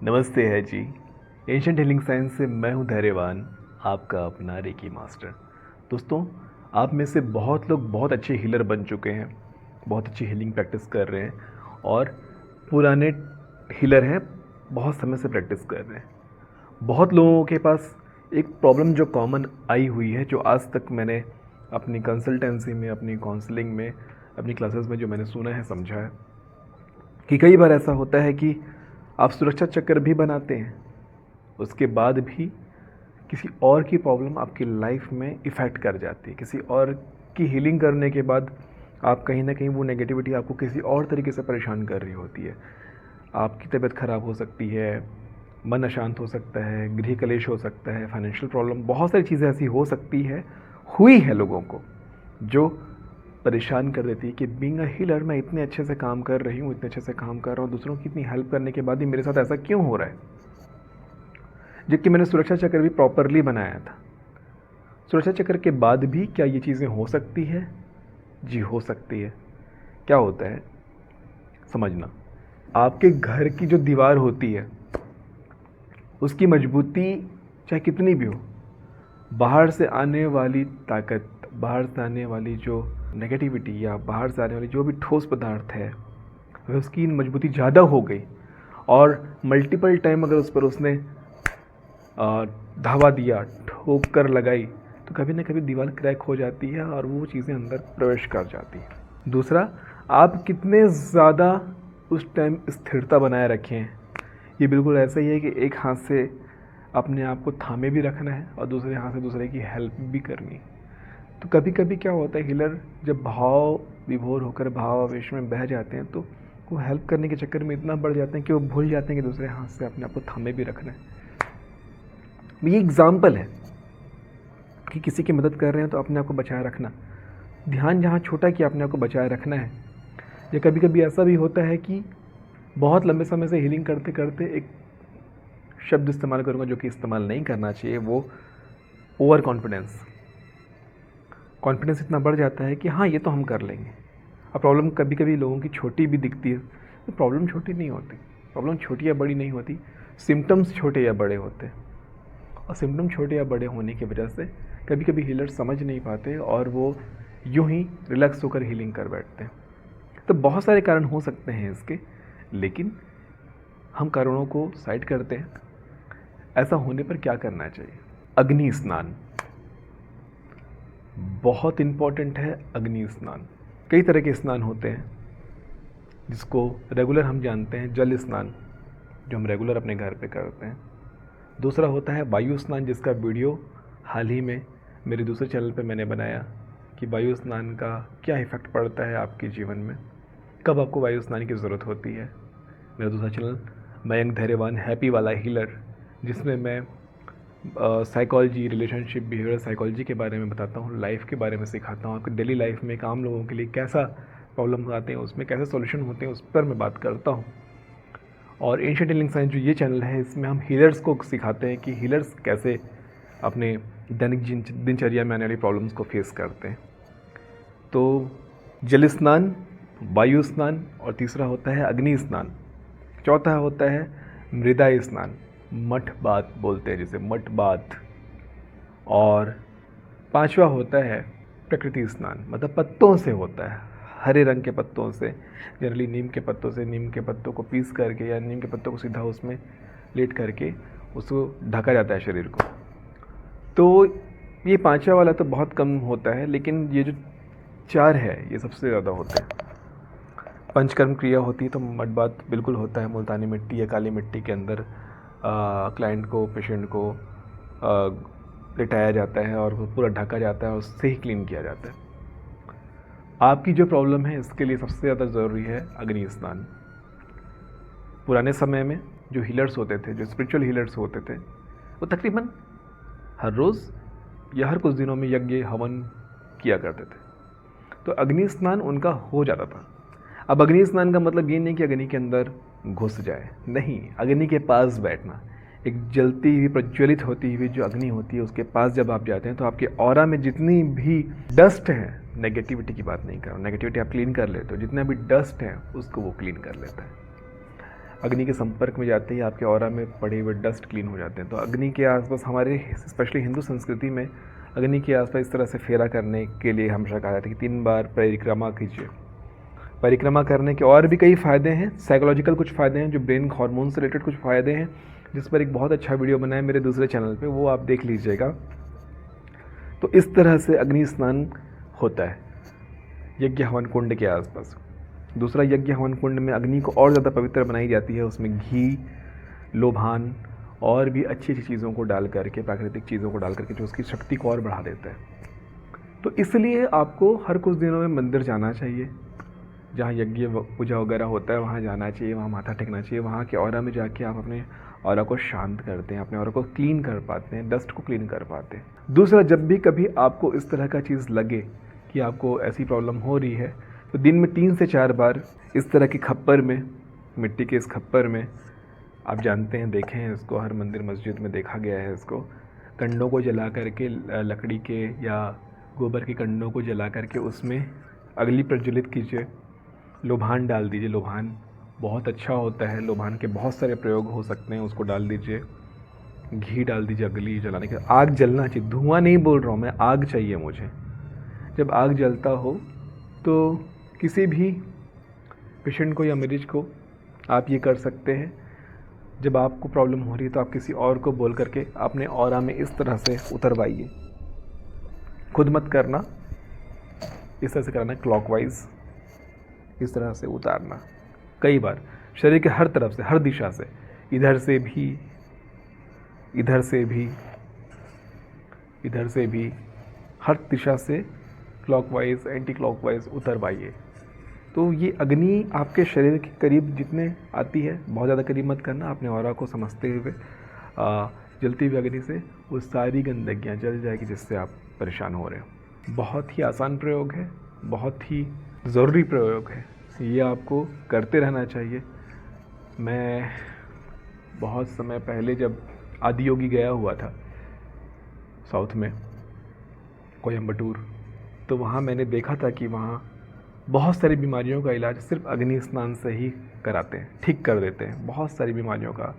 नमस्ते है जी। Ancient healing science से मैं हूं धैर्यवान, आपका अपना रेकी मास्टर। दोस्तों, आप में से बहुत लोग बहुत अच्छे हीलर बन चुके हैं, बहुत अच्छी हीलिंग प्रैक्टिस कर रहे हैं और पुराने हीलर हैं, बहुत समय से प्रैक्टिस कर रहे हैं। बहुत लोगों के पास एक प्रॉब्लम जो कॉमन आई हुई है, जो आज तक मैंने अपनी कंसल्टेंसी में, अपनी काउंसलिंग में, अपनी क्लासेस में जो मैंने सुना है, समझा है कि कई बार ऐसा होता है कि आप सुरक्षा चक्र भी बनाते हैं, उसके बाद भी किसी और की प्रॉब्लम आपकी लाइफ में इफ़ेक्ट कर जाती है। किसी और की हीलिंग करने के बाद आप कहीं ना कहीं वो नेगेटिविटी आपको किसी और तरीके से परेशान कर रही होती है। आपकी तबीयत ख़राब हो सकती है, मन अशांत हो सकता है, गृह कलेश हो सकता है, फाइनेंशियल प्रॉब्लम, बहुत सारी चीज़ें ऐसी हो सकती है, हुई है लोगों को, जो परेशान कर देती है कि बीइंग अ हीलर मैं इतने अच्छे से काम कर रही हूँ, इतने अच्छे से काम कर रहा हूँ, दूसरों की इतनी हेल्प करने के बाद भी मेरे साथ ऐसा क्यों हो रहा है, जबकि मैंने सुरक्षा चक्र भी प्रॉपरली बनाया था। सुरक्षा चक्र के बाद भी क्या ये चीज़ें हो सकती है? जी हो सकती है। क्या होता है समझना, आपके घर की जो दीवार होती है उसकी मजबूती चाहे कितनी भी हो, बाहर से आने वाली ताकत, बाहर से आने वाली जो नेगेटिविटी या बाहर से आने वाली जो भी ठोस पदार्थ है, अगर उसकी मजबूती ज़्यादा हो गई और मल्टीपल टाइम अगर उस पर उसने धावा दिया, ठोकर लगाई, तो कभी ना कभी दीवार क्रैक हो जाती है और वो चीज़ें अंदर प्रवेश कर जाती हैं। दूसरा, आप कितने ज़्यादा उस टाइम स्थिरता बनाए रखें। ये बिल्कुल ऐसा ही है कि एक हाथ से अपने आप को थामे भी रखना है और दूसरे हाथ से दूसरे की हेल्प भी करनी है। तो कभी कभी क्या होता है, हीलर जब भाव विभोर होकर भाव आवेश में बह जाते हैं तो वो हेल्प करने के चक्कर में इतना बढ़ जाते हैं कि वो भूल जाते हैं कि दूसरे हाथ से अपने आप को थामे भी रखना है। ये एग्जाम्पल है कि किसी की मदद कर रहे हैं तो अपने आप को बचाए रखना, ध्यान जहाँ छोटा कि अपने आप को बचाए रखना है। या कभी कभी ऐसा भी होता है कि बहुत लंबे समय से हीलिंग करते करते एक शब्द इस्तेमाल करूँगा जो कि इस्तेमाल नहीं करना चाहिए, वो ओवर कॉन्फिडेंस। कॉन्फिडेंस इतना बढ़ जाता है कि हाँ ये तो हम कर लेंगे। अब प्रॉब्लम कभी कभी लोगों की छोटी भी दिखती है, तो प्रॉब्लम छोटी नहीं होती, प्रॉब्लम छोटी या बड़ी नहीं होती, सिम्टम्स छोटे या बड़े होते हैं। और सिम्टम छोटे या बड़े होने की वजह से कभी कभी हीलर समझ नहीं पाते और वो यूं ही रिलैक्स होकर हीलिंग कर बैठते हैं। तो बहुत सारे कारण हो सकते हैं इसके, लेकिन हम कारणों को साइड करते हैं। ऐसा होने पर क्या करना चाहिए? अग्नि स्नान बहुत इम्पॉर्टेंट है। अग्नि स्नान, कई तरह के स्नान होते हैं, जिसको रेगुलर हम जानते हैं जल स्नान, जो हम रेगुलर अपने घर पे करते हैं। दूसरा होता है वायु स्नान, जिसका वीडियो हाल ही में मेरे दूसरे चैनल पे मैंने बनाया कि वायु स्नान का क्या इफ़ेक्ट पड़ता है आपके जीवन में, कब आपको वायु स्नान की ज़रूरत होती है। मेरा दूसरा चैनल मयंक धैर्यवान हैप्पी वाला हीलर, जिसमें मैं साइकोलॉजी, रिलेशनशिप, बिहेवियर साइकोलॉजी के बारे में बताता हूँ, लाइफ के बारे में सिखाता हूँ, आपकी डेली लाइफ में आम लोगों के लिए कैसा प्रॉब्लम आते हैं, उसमें कैसे सॉल्यूशन होते हैं, उस पर मैं बात करता हूँ। और एंशिएंट हीलिंग साइंस जो ये चैनल है, इसमें हम हीलर्स को सिखाते हैं कि हीलर्स कैसे अपने दैनिक दिनचर्या में आने वाली प्रॉब्लम्स को फेस करते हैं। तो जल स्नान, वायु स्नान, और तीसरा होता है अग्नि स्नान, चौथा होता है मृदा स्नान, मठ बात बोलते हैं जिसे, मठ बात, और पांचवा होता है प्रकृति स्नान, मतलब पत्तों से होता है, हरे रंग के पत्तों से, जनरली नीम के पत्तों से, नीम के पत्तों को पीस करके या नीम के पत्तों को सीधा उसमें लेट करके उसको ढका जाता है शरीर को। तो ये पांचवा वाला तो बहुत कम होता है, लेकिन ये जो चार है ये सबसे ज़्यादा होते हैं। पंचकर्म क्रिया होती है तो मठ बात बिल्कुल होता है, मुल्तानी मिट्टी या काली मिट्टी के अंदर क्लाइंट को, पेशेंट को लिटाया जाता है और वो पूरा ढका जाता है और उससे ही क्लीन किया जाता है। आपकी जो प्रॉब्लम है इसके लिए सबसे ज़्यादा ज़रूरी है अग्नि स्नान। पुराने समय में जो हीलर्स होते थे, जो स्पिरिचुअल हीलर्स होते थे, वो तकरीबन हर रोज़ या हर कुछ दिनों में यज्ञ हवन किया करते थे, तो अग्नि स्नान उनका हो जाता था। अब अग्नि स्नान का मतलब ये नहीं कि अग्नि के अंदर घुस जाए, नहीं, अग्नि के पास बैठना, एक जलती हुई, प्रज्वलित होती हुई जो अग्नि होती है उसके पास जब आप जाते हैं तो आपके ऑरा में जितनी भी डस्ट है, नेगेटिविटी की बात नहीं कर रहा हूँ, नेगेटिविटी आप क्लीन कर लेते हो, जितना भी डस्ट है उसको वो क्लीन कर लेता है। अग्नि के संपर्क में जाते ही आपके ऑरा में पड़े हुए डस्ट क्लीन हो जाते हैं। तो अग्नि के आसपास हमारे स्पेशली हिंदू संस्कृति में अग्नि के आसपास इस तरह से फेरा करने के लिए हमेशा कहा जाता है कि 3 बार परिक्रमा कीजिए। परिक्रमा करने के और भी कई फ़ायदे हैं, साइकोलॉजिकल कुछ फ़ायदे हैं, जो ब्रेन हार्मोन से रिलेटेड कुछ फ़ायदे हैं, जिस पर एक बहुत अच्छा वीडियो बना है मेरे दूसरे चैनल पे, वो आप देख लीजिएगा। तो इस तरह से अग्नि स्नान होता है यज्ञ हवन कुंड के आसपास। दूसरा, यज्ञ हवन कुंड में अग्नि को और ज़्यादा पवित्र बनाई जाती है। उसमें घी, लोभान और भी अच्छी अच्छी चीज़ों को डाल करके, प्राकृतिक चीज़ों को डाल करके, जो उसकी शक्ति को और बढ़ा देता है। तो इसलिए आपको हर कुछ दिनों में मंदिर जाना चाहिए, जहाँ यज्ञ पूजा वगैरह होता है वहाँ जाना चाहिए, वहाँ माथा टेकना चाहिए। वहाँ के ऑरा में जाके आप अपने ऑरा को शांत करते हैं, अपने ऑरा को क्लीन कर पाते हैं, डस्ट को क्लीन कर पाते हैं। दूसरा, जब भी कभी आपको इस तरह का चीज़ लगे कि आपको ऐसी प्रॉब्लम हो रही है, तो दिन में 3 से 4 बार इस तरह के खप्पर में, मिट्टी के इस खप्पर में, आप जानते हैं, देखे हैं इसको, हर मंदिर मस्जिद में देखा गया है इसको, कंडों को जला करके, लकड़ी के या गोबर के कंडों को जला करके उसमें अग्नि प्रज्वलित कीजिए। लोभान डाल दीजिए, लोभान बहुत अच्छा होता है, लोभान के बहुत सारे प्रयोग हो सकते हैं, उसको डाल दीजिए। घी डाल दीजिए अग्नि जलाने के, आग जलना चाहिए, धुआं नहीं बोल रहा हूँ मैं, आग चाहिए मुझे। जब आग जलता हो तो किसी भी पेशेंट को या मरीज को आप ये कर सकते हैं। जब आपको प्रॉब्लम हो रही है तो आप किसी और को बोल करके अपने ऑरा में इस तरह से उतरवाइए। खुद मत करना, इस तरह से करना, क्लॉकवाइज इस तरह से उतारना कई बार, शरीर के हर तरफ से, हर दिशा से, इधर से भी, इधर से भी, इधर से भी, हर दिशा से क्लॉकवाइज, एंटी क्लॉकवाइज उतरवाइए। तो ये अग्नि आपके शरीर के करीब जितने आती है, बहुत ज़्यादा करीब मत करना, अपने ऑरा को समझते हुए जलती हुई अग्नि से वो सारी गंदगियाँ जल जाएगी जिससे आप परेशान हो रहे हो। बहुत ही आसान प्रयोग है, बहुत ही ज़रूरी प्रयोग है, ये आपको करते रहना चाहिए। मैं बहुत समय पहले जब आदियोगी गया हुआ था साउथ में, कोयम्बटूर, तो वहाँ मैंने देखा था कि वहाँ बहुत सारी बीमारियों का इलाज सिर्फ अग्नि स्नान से ही कराते हैं, ठीक कर देते हैं। बहुत सारी बीमारियों का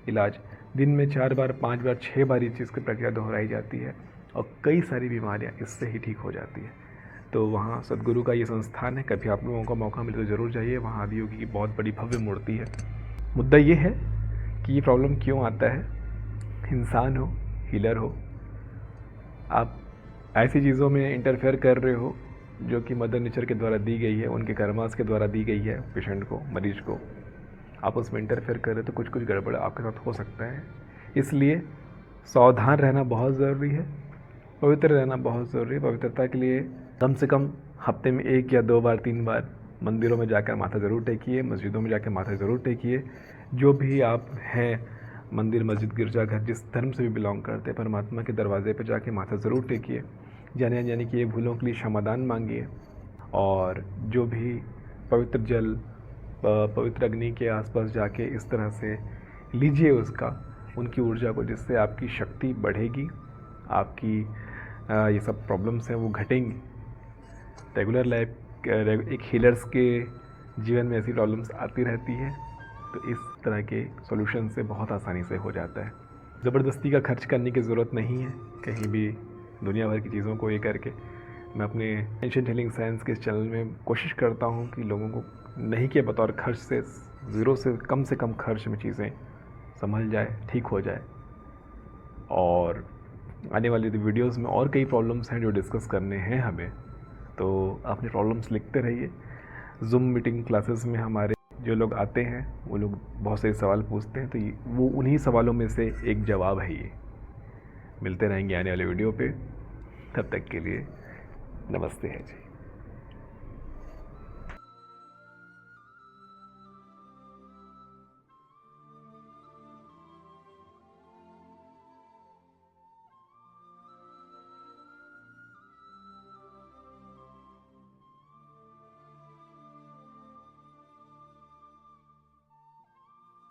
इलाज दिन में 4 बार, 5 बार, 6 बार इस चीज़ की प्रक्रिया दोहराई जाती है और कई सारी बीमारियाँ इससे ही ठीक हो जाती है। तो वहाँ सदगुरु का ये संस्थान है, कभी आप लोगों को मौका मिले तो ज़रूर जाइए। वहाँ आदियोगी की बहुत बड़ी भव्य मूर्ति है। मुद्दा ये है कि ये प्रॉब्लम क्यों आता है। इंसान हो, हीलर हो, आप ऐसी चीज़ों में इंटरफेयर कर रहे हो जो कि मदर नेचर के द्वारा दी गई है, उनके कर्मास के द्वारा दी गई है पेशेंट को, मरीज को। आप उसमें इंटरफेयर कर रहे हो तो कुछ कुछ गड़बड़ आपके साथ हो सकता है। इसलिए सावधान रहना बहुत ज़रूरी है, पवित्र रहना बहुत ज़रूरी है। पवित्रता के लिए कम से कम हफ्ते में 1 या 2 बार, 3 बार मंदिरों में जाकर माथा ज़रूर टेकिए, मस्जिदों में जाकर माथा ज़रूर टेकिए। जो भी आप हैं, मंदिर, मस्जिद, गिरजाघर, जिस धर्म से भी बिलोंग करते हैं, परमात्मा के दरवाजे पर जाके माथा ज़रूर टेकिए। जाने अनजाने की ये भूलों के लिए क्षमादान मांगिए और जो भी पवित्र जल, पवित्र अग्नि के आसपास जाके इस तरह से लीजिए उनकी ऊर्जा को, जिससे आपकी शक्ति बढ़ेगी, आपकी ये सब प्रॉब्लम्स हैं वो घटेंगी। रेगुलर लाइफ, एक हीलर्स के जीवन में ऐसी प्रॉब्लम्स आती रहती है, तो इस तरह के सॉल्यूशन से बहुत आसानी से हो जाता है। ज़बरदस्ती का खर्च करने की ज़रूरत नहीं है कहीं भी दुनिया भर की चीज़ों को ये करके। मैं अपने एंशिएंट हीलिंग साइंस के इस चैनल में कोशिश करता हूँ कि लोगों को नहीं के बतौर खर्च से, ज़ीरो से कम खर्च में चीज़ें संभल जाए, ठीक हो जाए। और आने वाली वीडियोस में और कई प्रॉब्लम्स हैं जो डिस्कस करने हैं हमें, तो अपने प्रॉब्लम्स लिखते रहिए। जूम मीटिंग क्लासेस में हमारे जो लोग आते हैं वो लोग बहुत सारे सवाल पूछते हैं, तो वो उन्हीं सवालों में से एक जवाब है ये। मिलते रहेंगे आने वाले वीडियो पे, तब तक के लिए नमस्ते है जी।